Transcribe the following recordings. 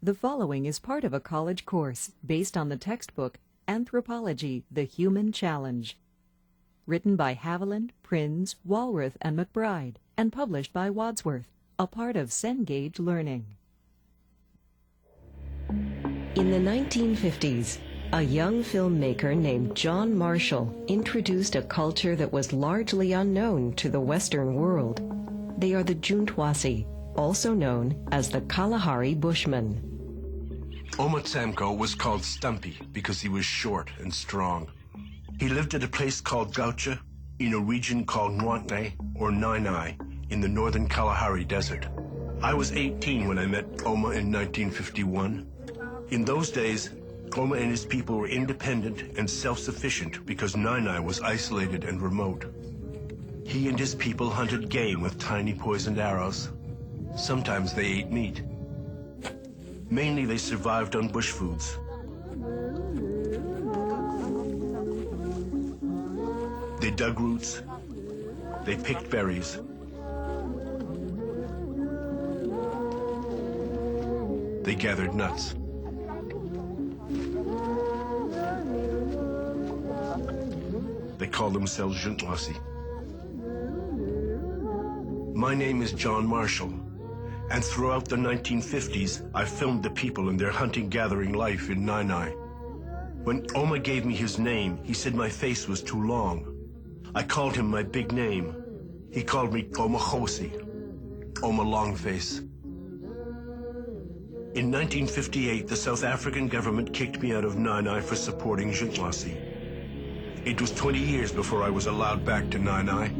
The following is part of a college course based on the textbook Anthropology, The Human Challenge, written by Haviland, Prins, Walrath, and McBride, and published by Wadsworth, a part of Cengage Learning. In the 1950s, a young filmmaker named John Marshall introduced a culture that was largely unknown to the Western world. They are the Juntwasi, also known as the Kalahari Bushmen. Omatsamko was called Stumpy because he was short and strong. He lived at a place called Gaucha in a region called Nwantne or Nainai in the northern Kalahari Desert. I was 18 when I met Oma in 1951. In those days, Oma and his people were independent and self-sufficient because Nainai was isolated and remote. He and his people hunted game with tiny poisoned arrows. Sometimes they ate meat. Mainly they survived on bush foods. They dug roots. They picked berries. They gathered nuts. They called themselves Juntwasi. My name is John Marshall, and throughout the 1950s, I filmed the people in their hunting-gathering life in Nainai. When Oma gave me his name, he said my face was too long. I called him my big name. He called me Oma Khosi, Oma Longface. In 1958, the South African government kicked me out of Nainai for supporting Juntwasi. It was 20 years before I was allowed back to Nainai.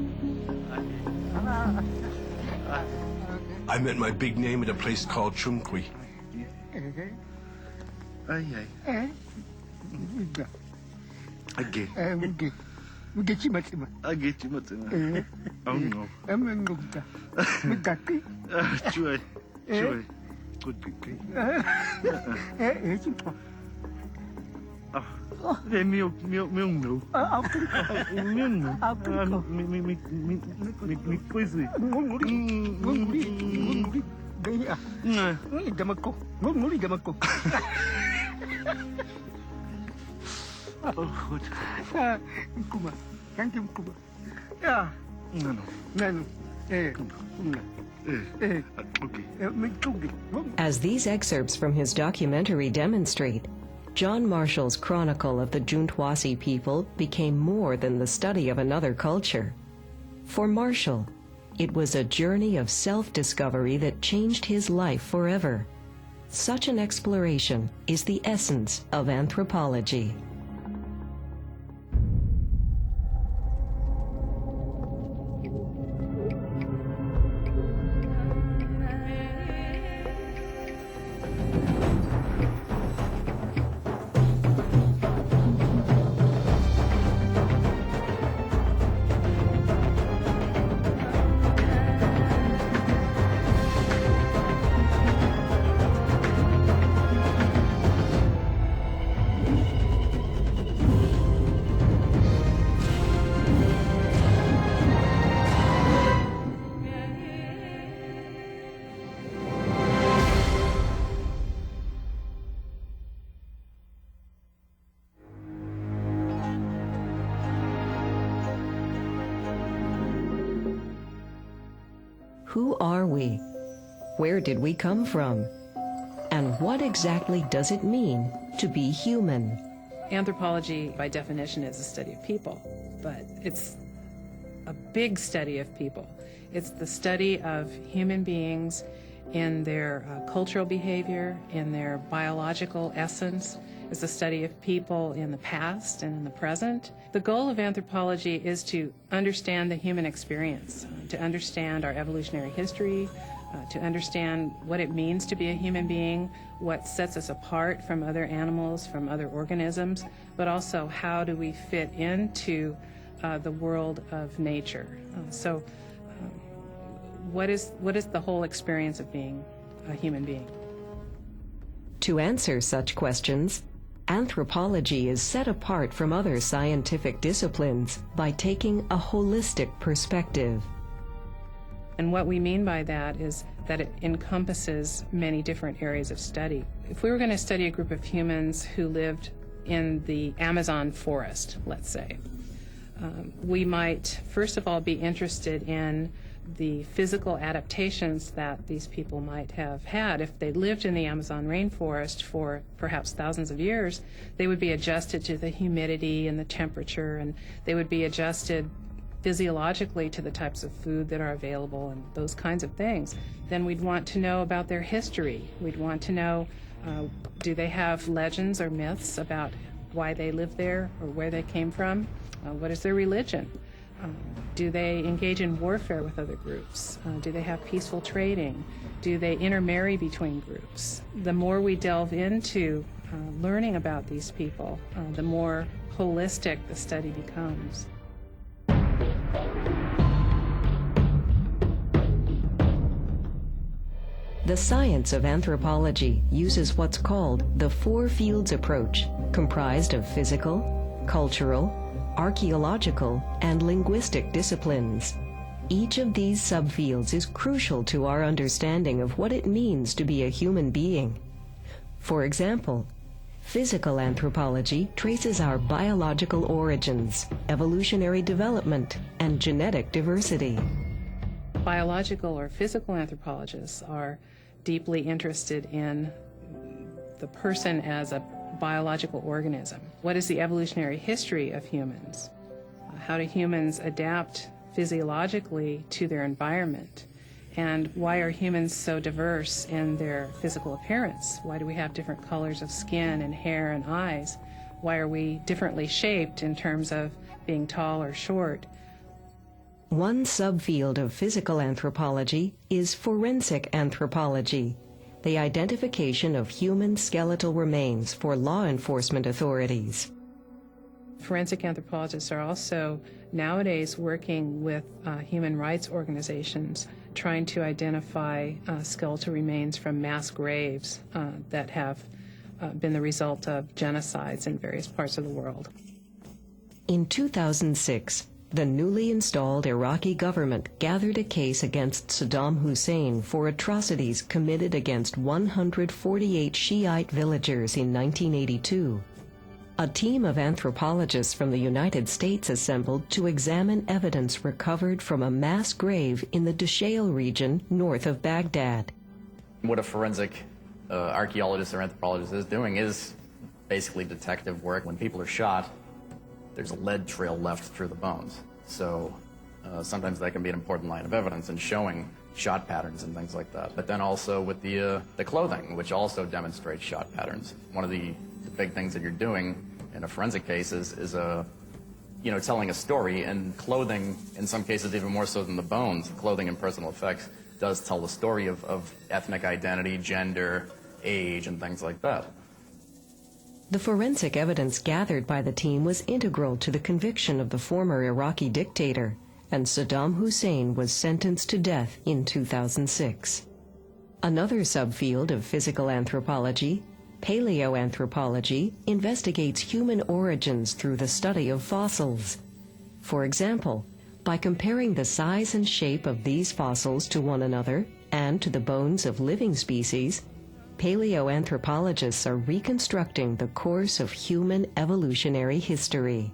I met my big name at a place called Chumkwi. As these excerpts from his documentary demonstrate, John Marshall's chronicle of the Juntwasi people became more than the study of another culture. For Marshall, it was a journey of self-discovery that changed his life forever. Such an exploration is the essence of anthropology. Who are we? Where did we come from? And what exactly does it mean to be human? Anthropology, by definition, is a study of people, but it's a big study of people. It's the study of human beings in their cultural behavior, in their biological essence. It's a study of people in the past and in the present. The goal of anthropology is to understand the human experience, to understand our evolutionary history, to understand what it means to be a human being, what sets us apart from other animals, from other organisms, but also how do we fit into the world of nature. What is the whole experience of being a human being? To answer such questions, anthropology is set apart from other scientific disciplines by taking a holistic perspective. And what we mean by that is that it encompasses many different areas of study. If we were going to study a group of humans who lived in the Amazon forest, let's say, we might first of all be interested in the physical adaptations that these people might have had. If they lived in the Amazon rainforest for perhaps thousands of years, they would be adjusted to the humidity and the temperature, and they would be adjusted physiologically to the types of food that are available and those kinds of things. Then we'd want to know about their history. We'd want to know, do they have legends or myths about why they lived there or where they came from? What is their religion? Do they engage in warfare with other groups? Do they have peaceful trading? Do they intermarry between groups? The more we delve into learning about these people, the more holistic the study becomes. The science of anthropology uses what's called the four fields approach, comprised of physical, cultural, archaeological, and linguistic disciplines. Each of these subfields is crucial to our understanding of what it means to be a human being. For example, physical anthropology traces our biological origins, evolutionary development, and genetic diversity. Biological or physical anthropologists are deeply interested in the person as a biological organism. What is the evolutionary history of humans? How do humans adapt physiologically to their environment? And why are humans so diverse in their physical appearance? Why do we have different colors of skin and hair and eyes? Why are we differently shaped in terms of being tall or short? One subfield of physical anthropology is forensic anthropology, the identification of human skeletal remains for law enforcement authorities. Forensic anthropologists are also nowadays working with human rights organizations trying to identify skeletal remains from mass graves that have been the result of genocides in various parts of the world. In 2006, the newly installed Iraqi government gathered a case against Saddam Hussein for atrocities committed against 148 Shiite villagers in 1982. A team of anthropologists from the United States assembled to examine evidence recovered from a mass grave in the Dushail region north of Baghdad. What a forensic archaeologist or anthropologist is doing is basically detective work. When people are shot, there's a lead trail left through the bones. So sometimes that can be an important line of evidence in showing shot patterns and things like that. But then also with the clothing, which also demonstrates shot patterns. One of the big things that you're doing in a forensic case is telling a story, and clothing, in some cases even more so than the bones, clothing and personal effects does tell the story of ethnic identity, gender, age, and things like that. The forensic evidence gathered by the team was integral to the conviction of the former Iraqi dictator, and Saddam Hussein was sentenced to death in 2006. Another subfield of physical anthropology, paleoanthropology, investigates human origins through the study of fossils. For example, by comparing the size and shape of these fossils to one another and to the bones of living species, paleoanthropologists are reconstructing the course of human evolutionary history.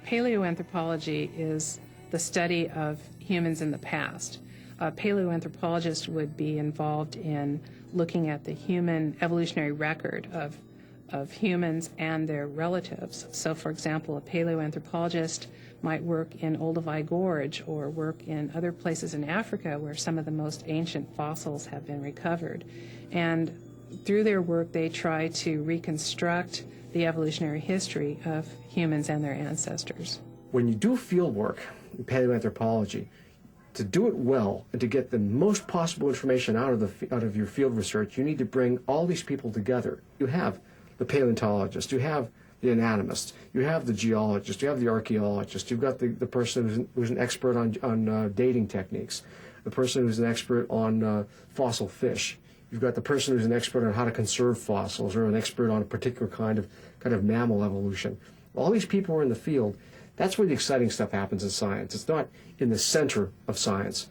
Paleoanthropology is the study of humans in the past. A paleoanthropologist would be involved in looking at the human evolutionary record of humans and their relatives. So, for example, a paleoanthropologist might work in Olduvai Gorge or work in other places in Africa where some of the most ancient fossils have been recovered. And through their work, they try to reconstruct the evolutionary history of humans and their ancestors. When you do field work in paleoanthropology, to do it well and to get the most possible information out of your field research, you need to bring all these people together. You have the paleontologist, you have the anatomist, you have the geologist, you have the archaeologist, you've got the person who's an expert on dating techniques, the person who's an expert on fossil fish. You've got the person who's an expert on how to conserve fossils or an expert on a particular kind of mammal evolution. All these people are in the field. That's where the exciting stuff happens in science. It's not in the center of science.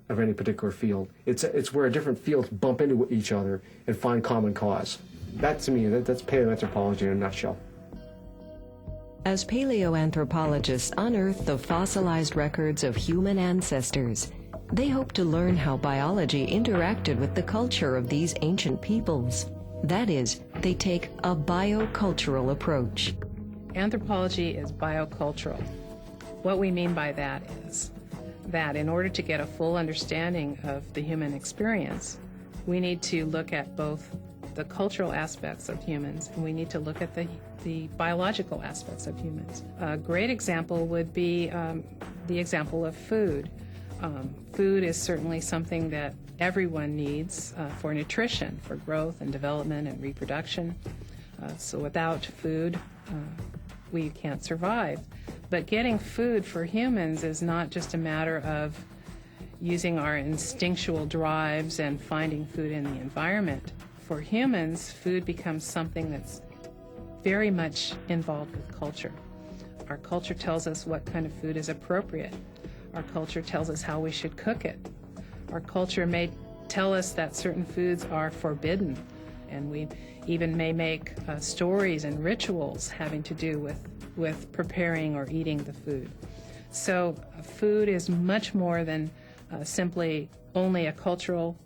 of any particular field. It's where different fields bump into each other and find common cause. That, to me, that's paleoanthropology in a nutshell. As paleoanthropologists unearth the fossilized records of human ancestors, they hope to learn how biology interacted with the culture of these ancient peoples. That is, they take a biocultural approach. Anthropology is biocultural. What we mean by that is that in order to get a full understanding of the human experience, we need to look at both the cultural aspects of humans and we need to look at the biological aspects of humans. A great example would be the example of food. Food is certainly something that everyone needs for nutrition, for growth and development and reproduction. So without food, we can't survive. But getting food for humans is not just a matter of using our instinctual drives and finding food in the environment. For humans, food becomes something that's very much involved with culture. Our culture tells us what kind of food is appropriate. Our culture tells us how we should cook it. Our culture may tell us that certain foods are forbidden, and we even may make stories and rituals having to do with preparing or eating the food. So food is much more than simply only a cultural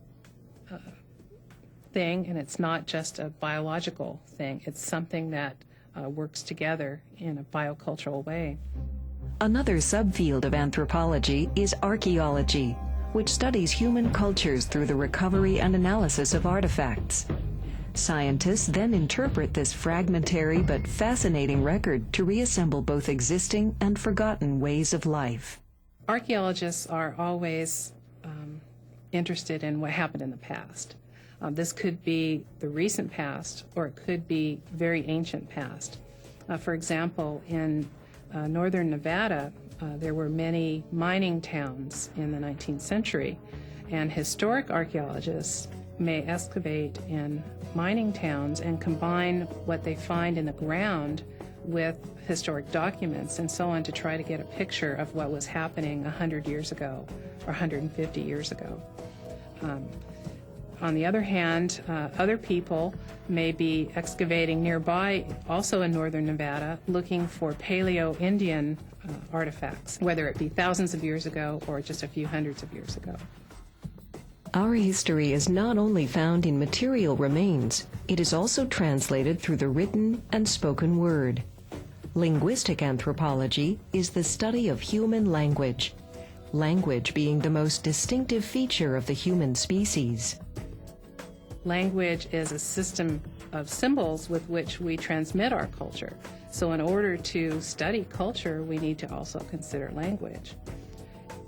thing, and it's not just a biological thing. It's something that works together in a biocultural way. Another subfield of anthropology is archaeology, which studies human cultures through the recovery and analysis of artifacts. Scientists then interpret this fragmentary but fascinating record to reassemble both existing and forgotten ways of life. Archaeologists are always interested in what happened in the past. This could be the recent past, or it could be very ancient past. For example, in northern Nevada, there were many mining towns in the 19th century, and historic archaeologists may excavate in mining towns and combine what they find in the ground with historic documents and so on to try to get a picture of what was happening 100 years ago or 150 years ago. On the other hand, other people may be excavating nearby, also in northern Nevada, looking for Paleo-Indian artifacts, whether it be thousands of years ago or just a few hundreds of years ago. Our history is not only found in material remains, it is also translated through the written and spoken word. Linguistic anthropology is the study of human language, language being the most distinctive feature of the human species. Language is a system of symbols with which we transmit our culture. So in order to study culture, we need to also consider language.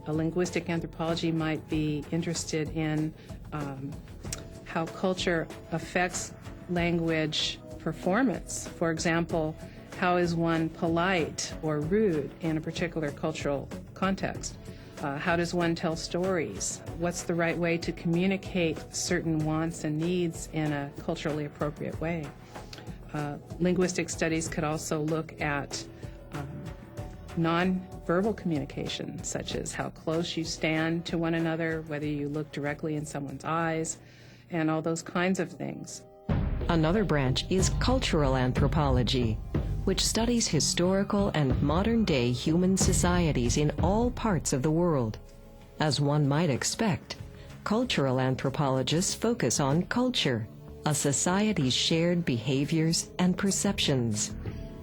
A linguistic anthropology might be interested in how culture affects language performance. For example, how is one polite or rude in a particular cultural context? How does one tell stories? What's the right way to communicate certain wants and needs in a culturally appropriate way? Linguistic studies could also look at non-verbal communication, such as how close you stand to one another, whether you look directly in someone's eyes, and all those kinds of things. Another branch is cultural anthropology, which studies historical and modern-day human societies in all parts of the world. As one might expect, cultural anthropologists focus on culture, a society's shared behaviors and perceptions.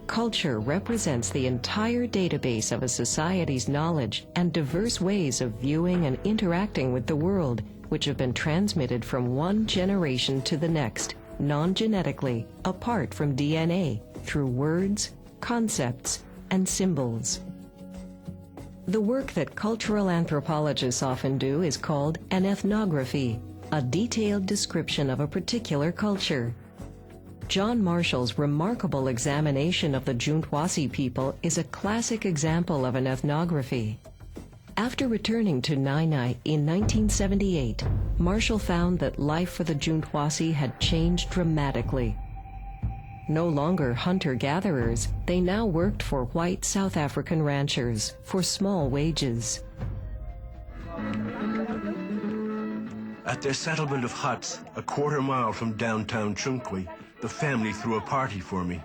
Culture represents the entire database of a society's knowledge and diverse ways of viewing and interacting with the world, which have been transmitted from one generation to the next, non-genetically, apart from DNA, through words, concepts, and symbols. The work that cultural anthropologists often do is called an ethnography, a detailed description of a particular culture. John Marshall's remarkable examination of the Juntwasi people is a classic example of an ethnography. After returning to Nainai in 1978, Marshall found that life for the Juntwasi had changed dramatically. No longer hunter-gatherers, they now worked for white South African ranchers for small wages. At their settlement of huts, a quarter-mile from downtown Chungkwi, the family threw a party for me.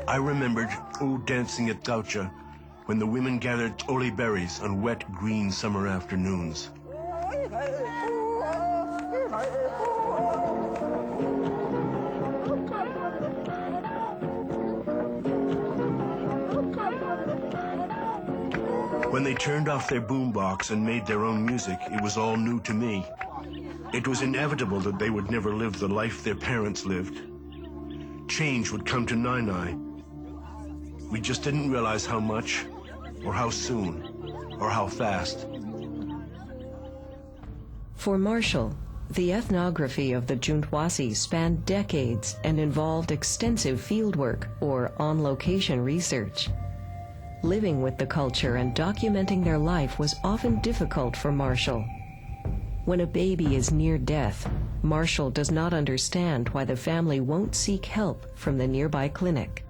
I remembered dancing at Gaucha when the women gathered ole berries on wet, green summer afternoons. When they turned off their boombox and made their own music, it was all new to me. It was inevitable that they would never live the life their parents lived. Change would come to Nai. We just didn't realize how much, or how soon, or how fast. For Marshall, the ethnography of the Juntwasi spanned decades and involved extensive fieldwork or on-location research. Living with the culture and documenting their life was often difficult for Marshall. When a baby is near death, Marshall does not understand why the family won't seek help from the nearby clinic.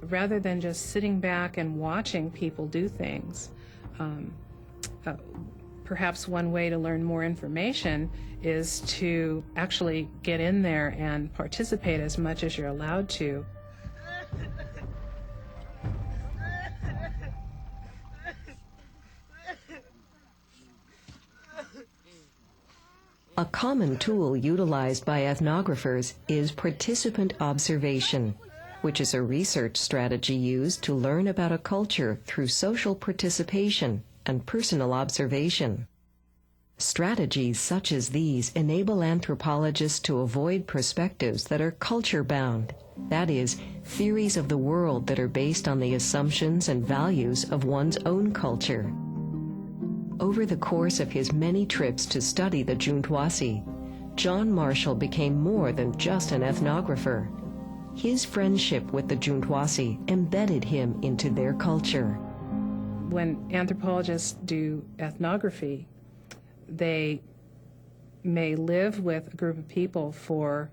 Rather than just sitting back and watching people do things, perhaps one way to learn more information is to actually get in there and participate as much as you're allowed to. A common tool utilized by ethnographers is participant observation, which is a research strategy used to learn about a culture through social participation and personal observation. Strategies such as these enable anthropologists to avoid perspectives that are culture-bound, that is, theories of the world that are based on the assumptions and values of one's own culture. Over the course of his many trips to study the Juntwasi, John Marshall became more than just an ethnographer. His friendship with the Juntwasi embedded him into their culture. When anthropologists do ethnography, they may live with a group of people for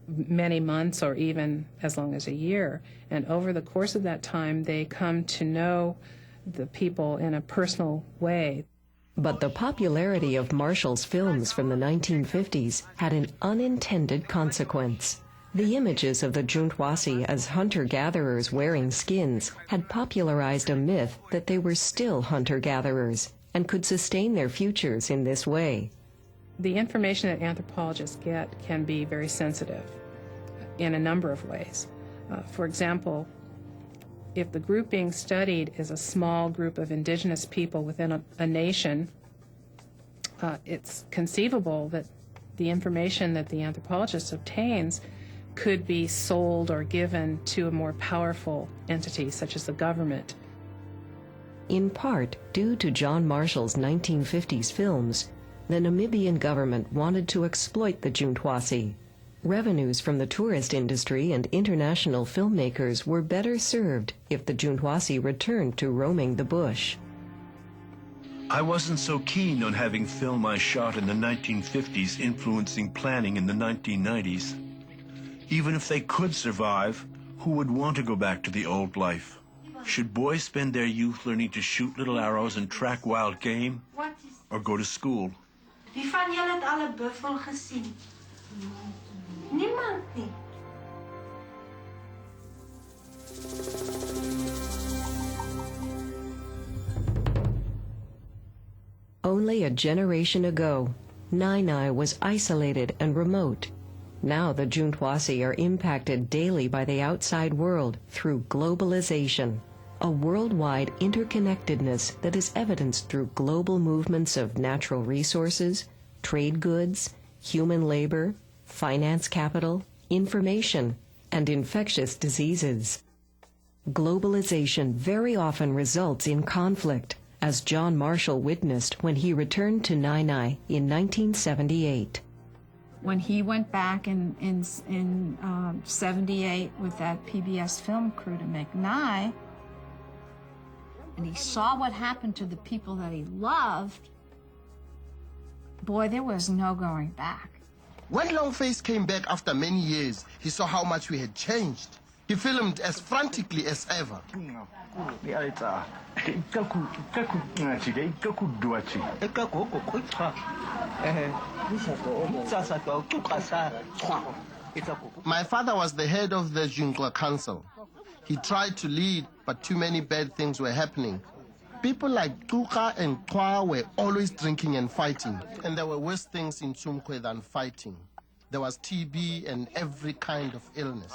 many months or even as long as a year. And over the course of that time, they come to know the people in a personal way. But the popularity of Marshall's films from the 1950s had an unintended consequence. The images of the Juntwasi as hunter-gatherers wearing skins had popularized a myth that they were still hunter-gatherers and could sustain their futures in this way. The information that anthropologists get can be very sensitive in a number of ways. For example, if the group being studied is a small group of indigenous people within a nation, it's conceivable that the information that the anthropologist obtains could be sold or given to a more powerful entity, such as the government. In part, due to John Marshall's 1950s films, the Namibian government wanted to exploit the Juntwasi. Revenues from the tourist industry and international filmmakers were better served if the Juntwasi returned to roaming the bush. I wasn't so keen on having film I shot in the 1950s influencing planning in the 1990s. Even if they could survive, who would want to go back to the old life? Should boys spend their youth learning to shoot little arrows and track wild game? Or go to school? Wie van julle het al 'n buffel gesien? Niemand nie. Only a generation ago, Nai was isolated and remote. Now the Juntwasi are impacted daily by the outside world through globalization. a worldwide interconnectedness that is evidenced through global movements of natural resources, trade goods, human labor, finance capital, information, and infectious diseases. Globalization very often results in conflict, as John Marshall witnessed when he returned to Nainai in 1978. When he went back in 78 with that PBS film crew to make Nye, and he saw what happened to the people that he loved, boy, there was no going back. When Longface came back after many years, he saw how much we had changed. He filmed as frantically as ever. My father was the head of the Junqua Council. He tried to lead, but too many bad things were happening. People like Tuka and Twa were always drinking and fighting, and there were worse things in Tsumkwe than fighting. There was TB and every kind of illness.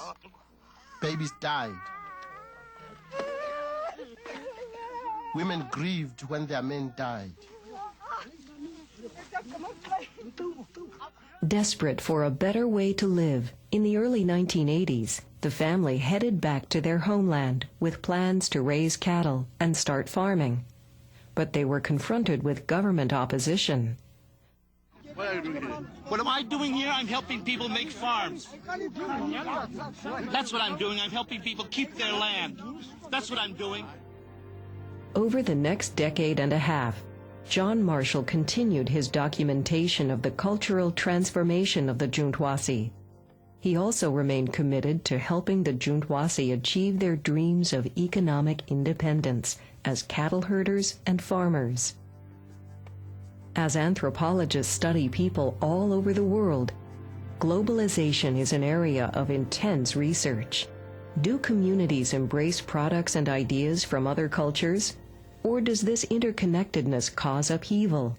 Babies died. Women grieved when their men died. Desperate for a better way to live, in the early 1980s, the family headed back to their homeland with plans to raise cattle and start farming. But they were confronted with government opposition. What am I doing here? I'm helping people make farms. That's what I'm doing. I'm helping people keep their land. That's what I'm doing. Over the next decade and a half, John Marshall continued his documentation of the cultural transformation of the Juntwasi. He also remained committed to helping the Juntwasi achieve their dreams of economic independence as cattle herders and farmers. As anthropologists study people all over the world, globalization is an area of intense research. Do communities embrace products and ideas from other cultures? Or does this interconnectedness cause upheaval?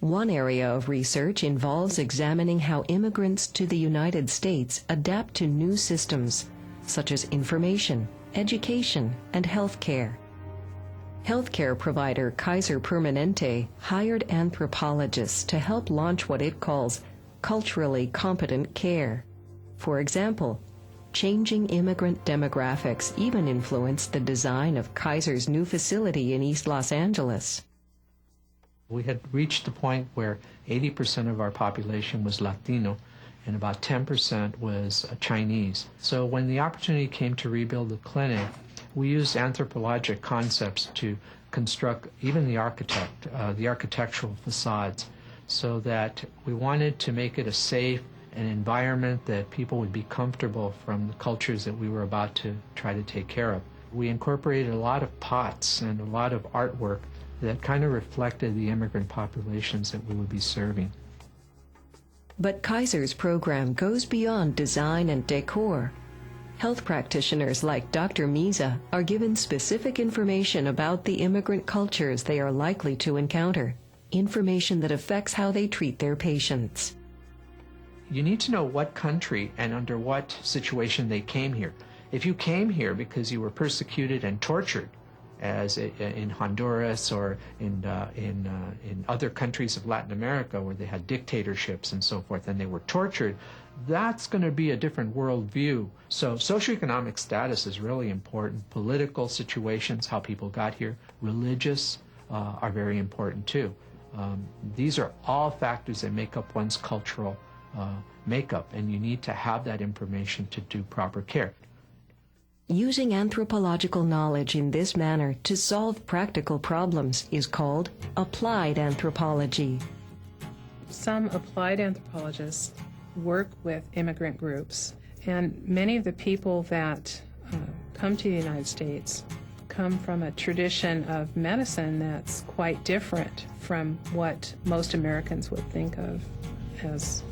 One area of research involves examining how immigrants to the United States adapt to new systems, such as information, education, and healthcare. Healthcare provider Kaiser Permanente hired anthropologists to help launch what it calls culturally competent care. For example, changing immigrant demographics even influenced the design of Kaiser's new facility in East Los Angeles. We had reached the point where 80% of our population was Latino and about 10% was Chinese. So when the opportunity came to rebuild the clinic, we used anthropologic concepts to construct even the architectural facades, so that we wanted to make it a safe an environment that people would be comfortable from the cultures that we were about to try to take care of. We incorporated a lot of pots and a lot of artwork that kind of reflected the immigrant populations that we would be serving. But Kaiser's program goes beyond design and decor. Health practitioners like Dr. Miza are given specific information about the immigrant cultures they are likely to encounter, information that affects how they treat their patients. You need to know what country and under what situation they came here. If you came here because you were persecuted and tortured, as in Honduras or in other countries of Latin America where they had dictatorships and so forth, and they were tortured, that's going to be a different worldview. So socioeconomic status is really important. Political situations, how people got here, religious are very important too. These are all factors that make up one's cultural makeup, and you need to have that information to do proper care. Using anthropological knowledge in this manner to solve practical problems is called applied anthropology. Some applied anthropologists work with immigrant groups, and many of the people that come to the United States come from a tradition of medicine that's quite different from what most Americans would think of as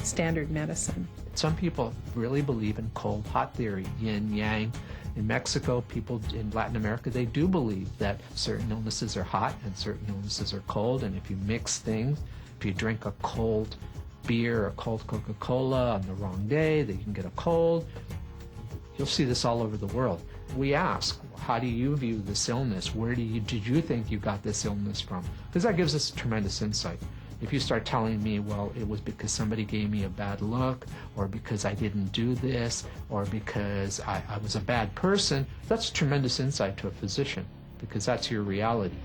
standard medicine. Some people really believe in cold-hot theory, yin-yang. In Mexico, people in Latin America, they do believe that certain illnesses are hot and certain illnesses are cold, and if you mix things, if you drink a cold beer or cold Coca-Cola on the wrong day, then you can get a cold. You'll see this all over the world. We ask, how do you view this illness? Where did you think you got this illness from? Because that gives us tremendous insight. If you start telling me, well, it was because somebody gave me a bad look, or because I didn't do this, or because I was a bad person, that's tremendous insight to a physician, because that's your reality.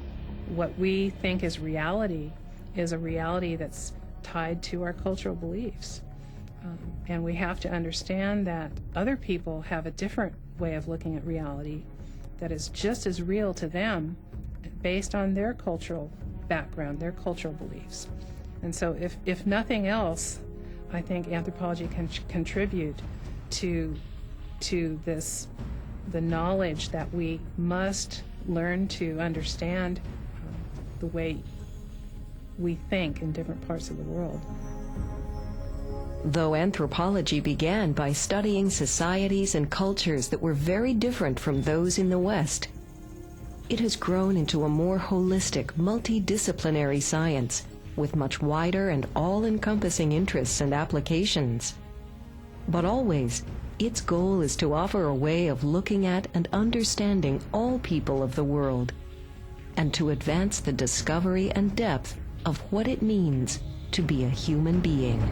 What we think is reality is a reality that's tied to our cultural beliefs. And we have to understand that other people have a different way of looking at reality that is just as real to them based on their cultural background, their cultural beliefs. And so if nothing else, I think anthropology can contribute to this, the knowledge that we must learn to understand the way we think in different parts of the world. Though anthropology began by studying societies and cultures that were very different from those in the West, it has grown into a more holistic, multidisciplinary science with much wider and all-encompassing interests and applications. But always, its goal is to offer a way of looking at and understanding all people of the world, and to advance the discovery and depth of what it means to be a human being.